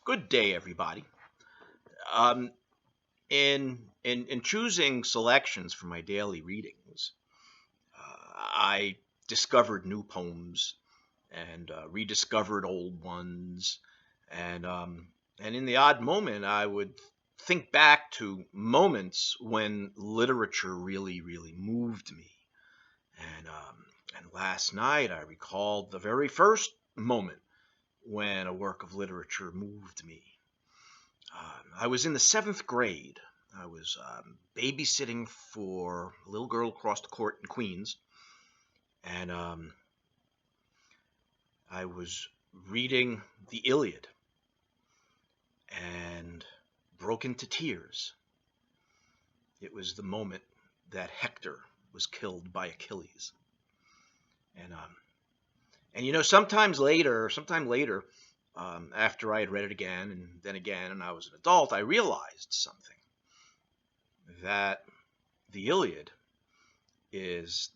Good day, everybody. Um, in choosing selections for my daily readings, I discovered new poems and rediscovered old ones, and in the odd moment, I would think back to moments when literature really moved me. And last night, I recalled the very first moment when a work of literature moved me. I was in the seventh grade. I was babysitting for a little girl across the court in Queens, and I was reading the Iliad and broke into tears. It was the moment that Hector was killed by Achilles, and sometime later, after I had read it again and then again, and I was an adult, I realized something. That the Iliad is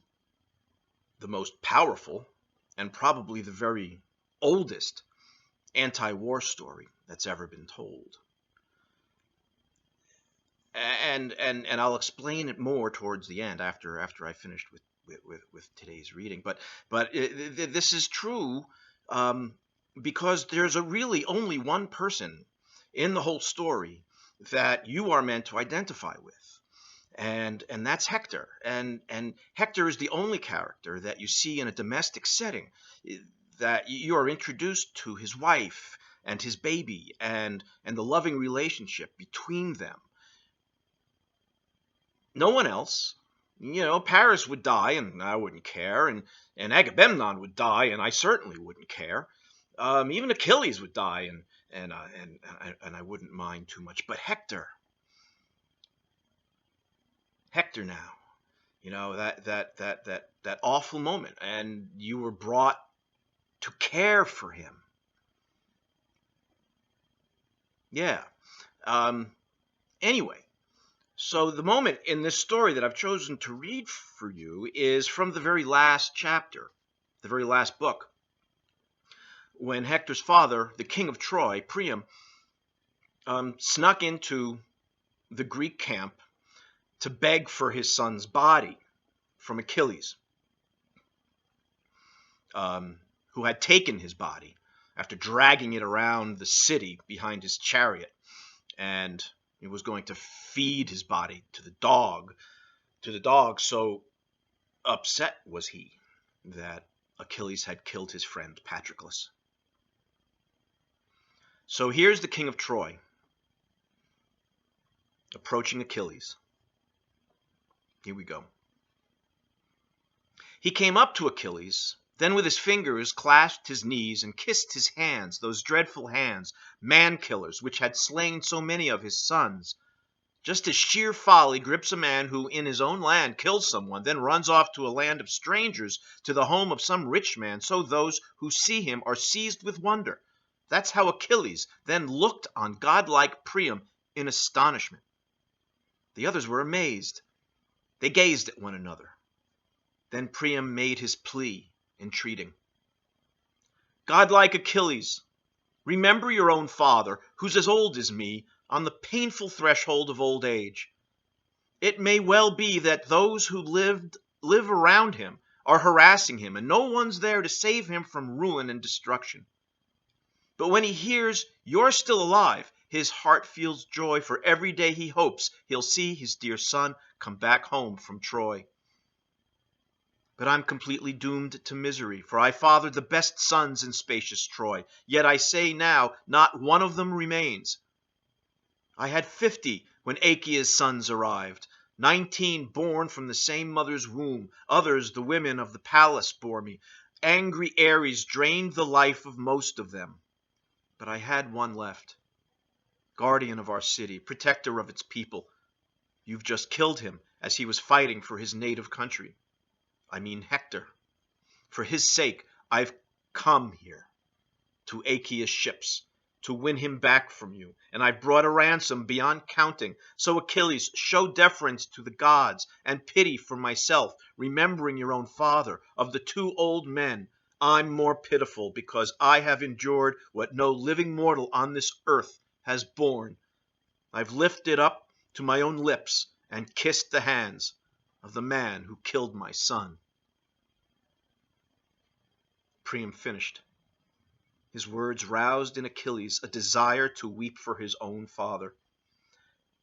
the most powerful and probably the very oldest anti-war story that's ever been told. And I'll explain it more towards the end after I finished with today's reading. But this is true because there's really only one person in the whole story that you are meant to identify with. And that's Hector. And Hector is the only character that you see in a domestic setting, that you are introduced to his wife and his baby and the loving relationship between them. No one else. Paris would die and I wouldn't care, and Agamemnon would die and I certainly wouldn't care. Even Achilles would die and I wouldn't mind too much. But Hector now, that awful moment, and you were brought to care for him. Yeah. Anyway, so the moment in this story that I've chosen to read for you is from the very last chapter, the very last book, when Hector's father, the king of Troy, Priam, snuck into the Greek camp to beg for his son's body from Achilles, who had taken his body after dragging it around the city behind his chariot, and he was going to feed his body to the dog. So upset was he that Achilles had killed his friend Patroclus. So here's the king of Troy approaching Achilles. Here we go. He came up to Achilles, then with his fingers clasped his knees and kissed his hands, those dreadful hands, man-killers, which had slain so many of his sons. Just as sheer folly grips a man who in his own land kills someone, then runs off to a land of strangers, to the home of some rich man, so those who see him are seized with wonder. That's how Achilles then looked on godlike Priam in astonishment. The others were amazed. They gazed at one another. Then Priam made his plea, entreating. Godlike Achilles, remember your own father, who's as old as me, on the painful threshold of old age. It may well be that those who live around him are harassing him, and no one's there to save him from ruin and destruction. But when he hears you're still alive, his heart feels joy, for every day he hopes he'll see his dear son come back home from Troy. But I'm completely doomed to misery, for I fathered the best sons in spacious Troy, yet I say now not one of them remains. I had 50 when Achilles' sons arrived, 19 born from the same mother's womb, others the women of the palace bore me. Angry Ares drained the life of most of them, but I had one left. Guardian of our city, protector of its people. You've just killed him as he was fighting for his native country. I mean Hector. For his sake, I've come here to Achilles' ships to win him back from you, and I brought a ransom beyond counting. So Achilles, show deference to the gods and pity for myself, remembering your own father. Of the 2 old men, I'm more pitiful, because I have endured what no living mortal on this earth has borne. I've lifted up to my own lips and kissed the hands of the man who killed my son." Priam finished. His words roused in Achilles a desire to weep for his own father.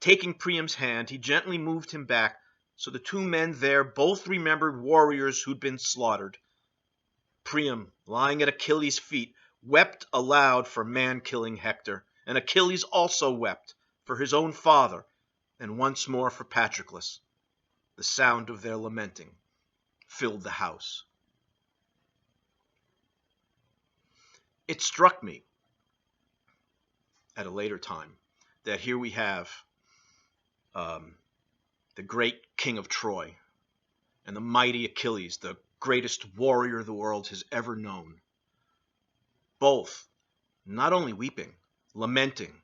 Taking Priam's hand, he gently moved him back, so the two men there both remembered warriors who'd been slaughtered. Priam, lying at Achilles' feet, wept aloud for man-killing Hector, and Achilles also wept for his own father, and once more for Patroclus. The sound of their lamenting filled the house. It struck me at a later time that here we have the great king of Troy and the mighty Achilles, the greatest warrior the world has ever known, both not only weeping, lamenting,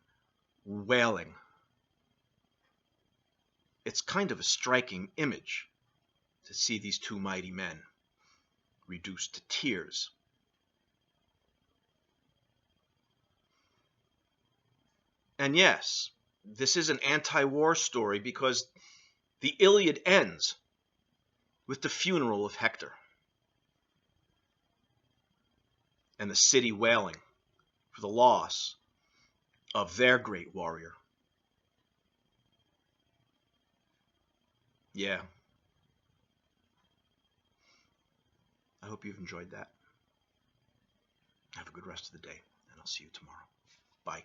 wailing. It's kind of a striking image to see these two mighty men reduced to tears. And yes, this is an anti-war story because the Iliad ends with the funeral of Hector and the city wailing for the loss of their great warrior. Yeah. I hope you've enjoyed that. Have a good rest of the day, and I'll see you tomorrow. Bye.